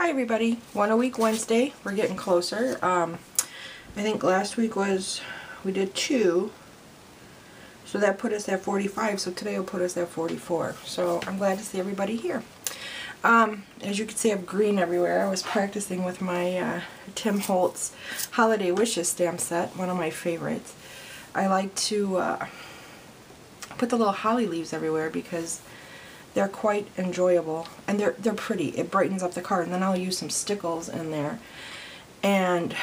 Hi everybody, One a Week Wednesday. We're getting closer. I think last week we did 2, so that put us at 45, so today will put us at 44. So I'm glad to see everybody here. As you can see, I have green everywhere. I was practicing with my Tim Holtz Holiday Wishes stamp set, one of my favorites. I like to put the little holly leaves everywhere because they're quite enjoyable, and they're pretty. It brightens up the card, and then I'll use some stickles in there, and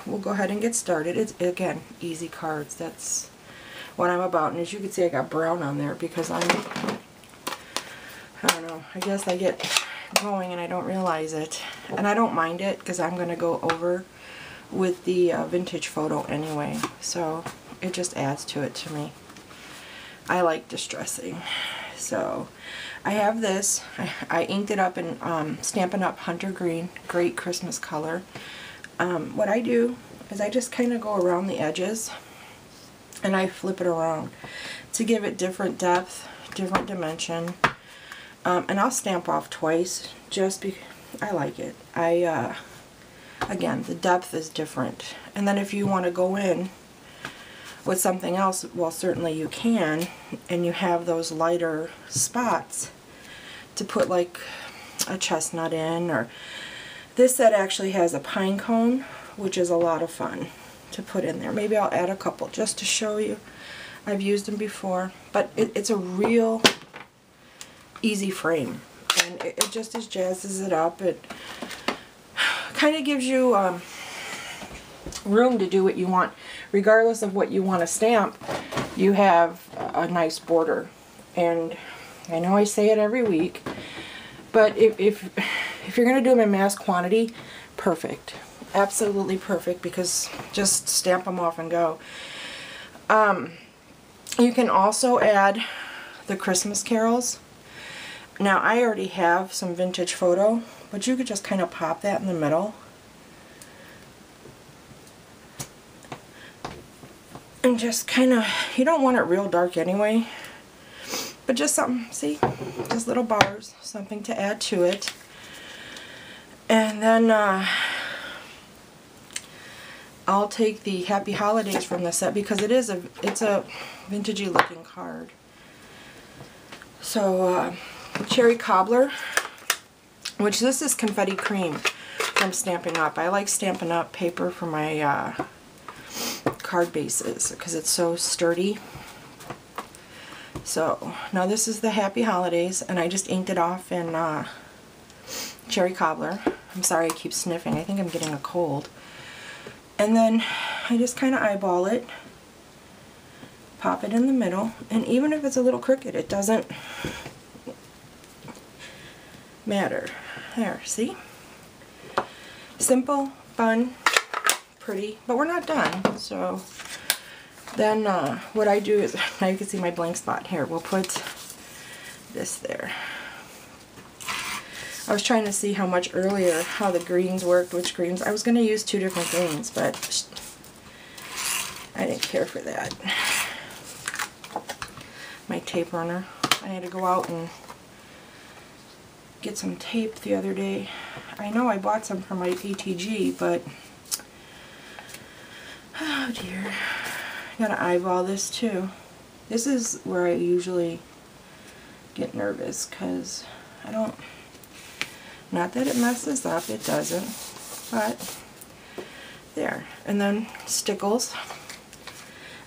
we'll go ahead and get started. It's, again, easy cards. That's what I'm about, and as you can see, I got brown on there because I don't know, I guess I get going and I don't realize it, and I don't mind it because I'm going to go over with the vintage photo anyway, so it just adds to it to me. I like distressing. So I have this. I inked it up in Stampin' Up! Hunter Green. Great Christmas color. What I do is I just kind of go around the edges and I flip it around to give it different depth, different dimension. And I'll stamp off twice just because I like it. Again, the depth is different. And then if you want to go in with something else, well, certainly you can, and you have those lighter spots to put like a chestnut in, or this set actually has a pine cone, which is a lot of fun to put in there. Maybe I'll add a couple just to show you. I've used them before, but it's a real easy frame, and it just jazzes it up. It kind of gives you room to do what you want. Regardless of what you want to stamp, you have a nice border. And I know I say it every week, but if you're going to do them in mass quantity, perfect. Absolutely perfect, because just stamp them off and go. You can also add the Christmas carols. Now, I already have some vintage photo, but you could just kind of pop that in the middle. And just kind of, you don't want it real dark anyway, but just something, see, just little bars, something to add to it. And then I'll take the Happy Holidays from the set because it's a vintagey looking card. So Cherry Cobbler, which this is confetti cream from Stampin' Up! I like Stampin' Up! Paper for my card bases because it's so sturdy. So now this is the Happy Holidays, and I just inked it off in Cherry Cobbler. I'm sorry I keep sniffing. I think I'm getting a cold. And then I just kind of eyeball it, pop it in the middle, and even if it's a little crooked, it doesn't matter. There, see? Simple, fun, pretty, but we're not done. So then what I do is, now you can see my blank spot here, we'll put this there. I was trying to see how much earlier, how the greens worked, which greens. I was going to use 2 different greens, but I didn't care for that. My tape runner. I had to go out and get some tape the other day. I know I bought some from my ATG, but oh dear. I gotta eyeball this too. This is where I usually get nervous because I don't, not that it messes up, it doesn't, but there. And then stickles.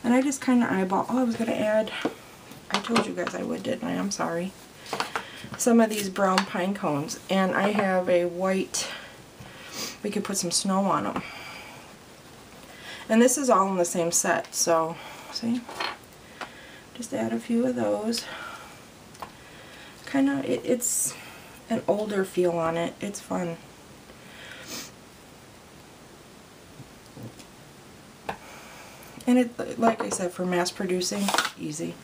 And I just kind of eyeball. Oh, I was gonna add, I told you guys I would, didn't I? I'm sorry. Some of these brown pine cones, and I have a white, we could put some snow on them. And this is all in the same set, so see, just add a few of those. Kind of, it's an older feel on it. It's fun. And it, like I said, for mass producing, easy.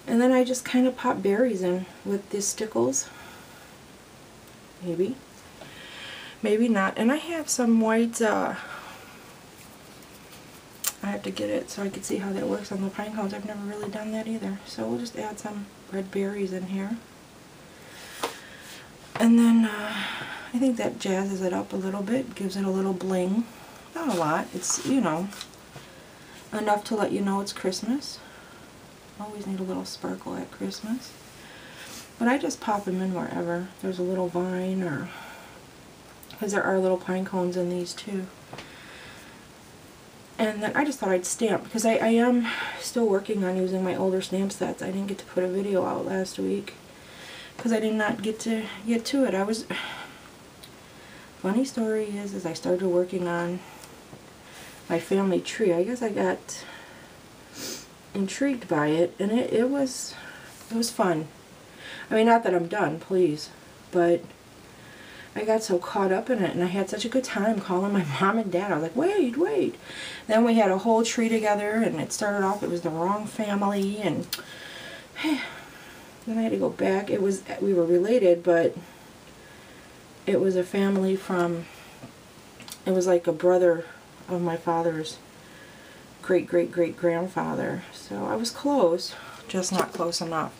And then I just kind of pop berries in with the stickles. Maybe. Maybe not. And I have some white, I have to get it so I can see how that works on the pine cones. I've never really done that either. So we'll just add some red berries in here. And then I think that jazzes it up a little bit, gives it a little bling. Not a lot. It's, you know, enough to let you know it's Christmas. Always need a little sparkle at Christmas. But I just pop them in wherever there's a little vine, or because there are little pine cones in these too. And then I just thought I'd stamp, because I am still working on using my older stamp sets. I didn't get to put a video out last week because I did not get to it. I was... Funny story is I started working on my family tree. I guess I got intrigued by it, and it was fun. I mean, not that I'm done, please, but I got so caught up in it, and I had such a good time calling my mom and dad. I was like, wait. Then we had a whole tree together, and it started off, it was the wrong family, and then I had to go back. We were related, but it was a family from, it was like a brother of my father's great-great-great-grandfather. So I was close, just not close enough.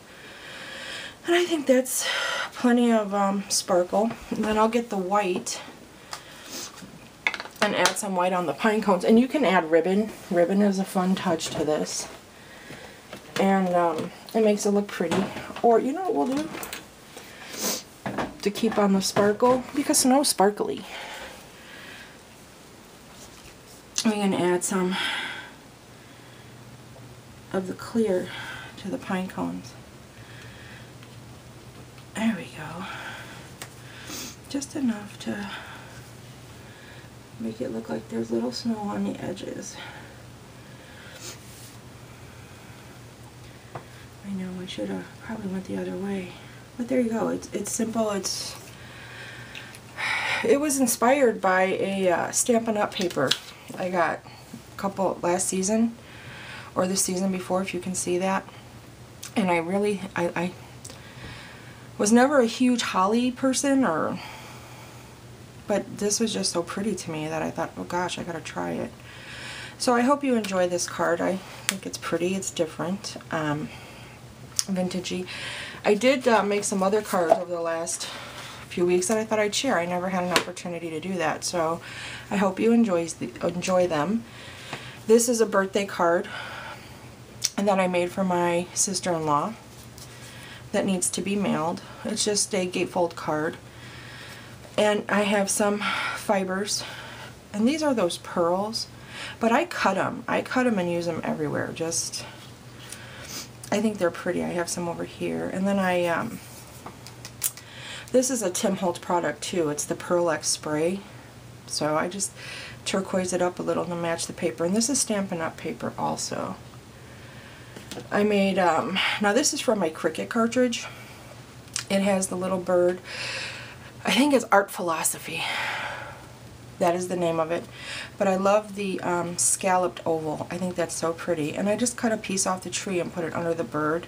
And I think that's plenty of sparkle. And then I'll get the white and add some white on the pine cones. And you can add ribbon. Ribbon is a fun touch to this. And it makes it look pretty. Or, you know what we'll do? To keep on the sparkle, because snow's sparkly. We're going to add some of the clear to the pine cones. There we go. Just enough to make it look like there's little snow on the edges. I know I should have probably went the other way. But there you go. It's simple. It was inspired by a Stampin' Up! Paper I got a couple last season, or the season before, if you can see that. And I was never a huge holly person, but this was just so pretty to me that I thought, oh gosh, I gotta try it. So I hope you enjoy this card. I think it's pretty. It's different, vintagey. I did make some other cards over the last few weeks that I thought I'd share. I never had an opportunity to do that, so I hope you enjoy them. This is a birthday card that I made for my sister-in-law that needs to be mailed. It's just a gatefold card. And I have some fibers, and these are those pearls, but I cut them. I cut them and use them everywhere. Just, I think they're pretty. I have some over here. And then this is a Tim Holtz product too. It's the Pearl X spray. So I just turquoise it up a little to match the paper. And this is Stampin' Up! Paper also. I made, now this is from my Cricut cartridge. It has the little bird. I think it's Art Philosophy. That is the name of it. But I love the scalloped oval. I think that's so pretty. And I just cut a piece off the tree and put it under the bird.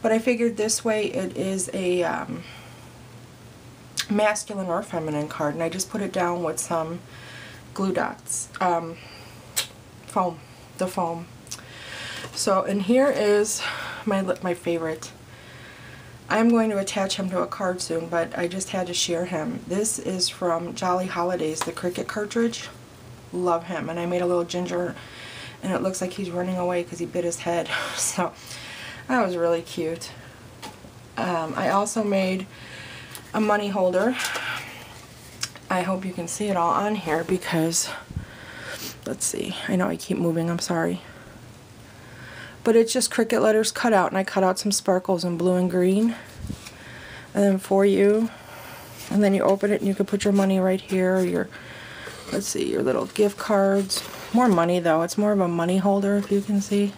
But I figured this way it is a masculine or feminine card. And I just put it down with some glue dots. Foam. The foam. So, and here is my favorite. I'm going to attach him to a card soon, but I just had to share him. This is from Jolly Holidays, the Cricut cartridge. Love him. And I made a little ginger, and it looks like he's running away because he bit his head. So, that was really cute. I also made a money holder. I hope you can see it all on here because, let's see. I know I keep moving, I'm sorry. But it's just Cricut letters cut out, and I cut out some sparkles in blue and green. And then for you, and then you open it and you can put your money right here, or your, let's see, your little gift cards. More money though, it's more of a money holder if you can see.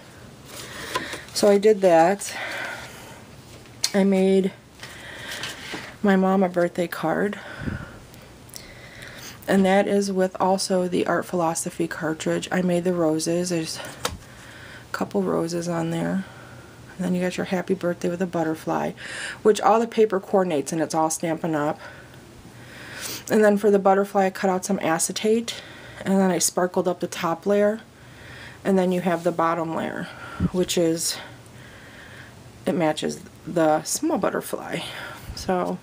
So I did that. I made my mom a birthday card. And that is with also the Art Philosophy cartridge. I made the roses. There's couple roses on there, and then you got your happy birthday with a butterfly, which all the paper coordinates, and it's all Stampin' Up! And then for the butterfly I cut out some acetate, and then I sparkled up the top layer, and then you have the bottom layer, which is, it matches the small butterfly. So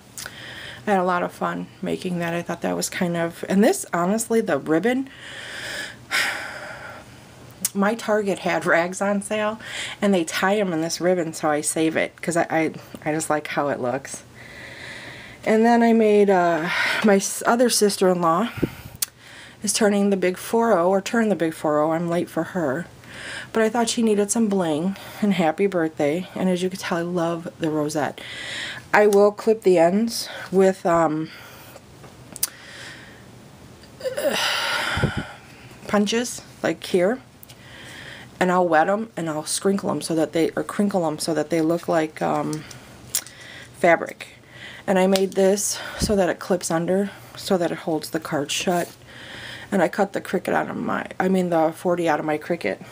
I had a lot of fun making that. I thought that was kind of, and this, honestly, the ribbon, my Target had rags on sale, and they tie them in this ribbon, so I save it, because I just like how it looks. And then I made, my other sister-in-law is turning the big 4-0, or turned the big 4-0, I'm late for her. But I thought she needed some bling, and happy birthday, and as you can tell, I love the rosette. I will clip the ends with, punches, like here. And I'll wet them and I'll sprinkle them so that they, or crinkle them so that they look like fabric. And I made this so that it clips under, so that it holds the card shut. And I cut the Cricut out of my, the 40 out of my Cricut.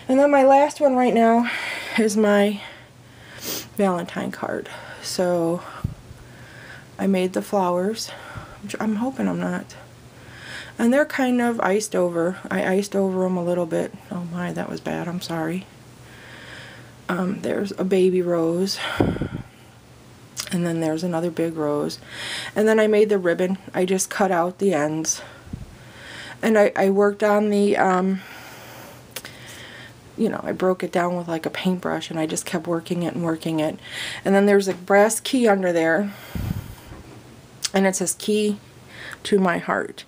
And then my last one right now is my Valentine card. So I made the flowers, which I'm hoping I'm not. And they're kind of iced over. I iced over them a little bit. Oh my, that was bad. I'm sorry. There's a baby rose. And then there's another big rose. And then I made the ribbon. I just cut out the ends. And I worked on the, I broke it down with like a paintbrush, and I just kept working it and working it. And then there's a brass key under there. And it says key to my heart.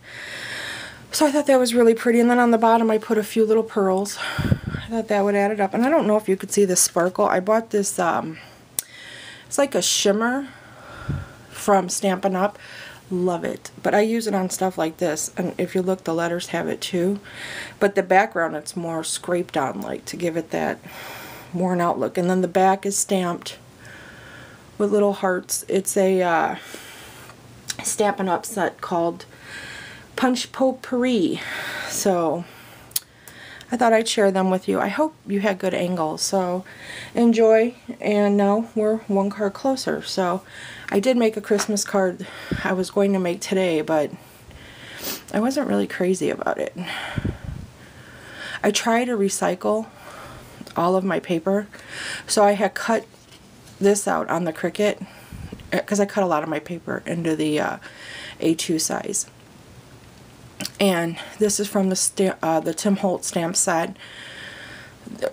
So I thought that was really pretty, and then on the bottom I put a few little pearls. I thought that would add it up, and I don't know if you could see the sparkle. I bought this, it's like a shimmer from Stampin' Up. Love it. But I use it on stuff like this, and if you look, the letters have it too. But the background, it's more scraped on, like, to give it that worn out look. And then the back is stamped with little hearts. It's a Stampin' Up set called Punch Potpourri. So I thought I'd share them with you. I hope you had good angles. So enjoy. And now we're one card closer. So I did make a Christmas card I was going to make today, but I wasn't really crazy about it. I try to recycle all of my paper. So I had cut this out on the Cricut, because I cut a lot of my paper into the A2 size. And this is from the Tim Holtz stamp set,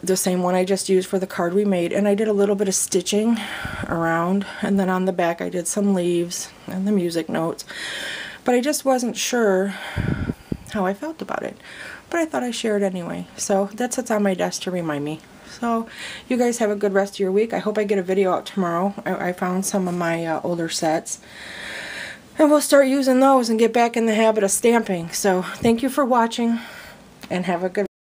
the same one I just used for the card we made. And I did a little bit of stitching around, and then on the back I did some leaves and the music notes. But I just wasn't sure how I felt about it. But I thought I'd share it anyway. So that's what's on my desk to remind me. So you guys have a good rest of your week. I hope I get a video out tomorrow. I found some of my older sets. And we'll start using those and get back in the habit of stamping. So thank you for watching, and have a good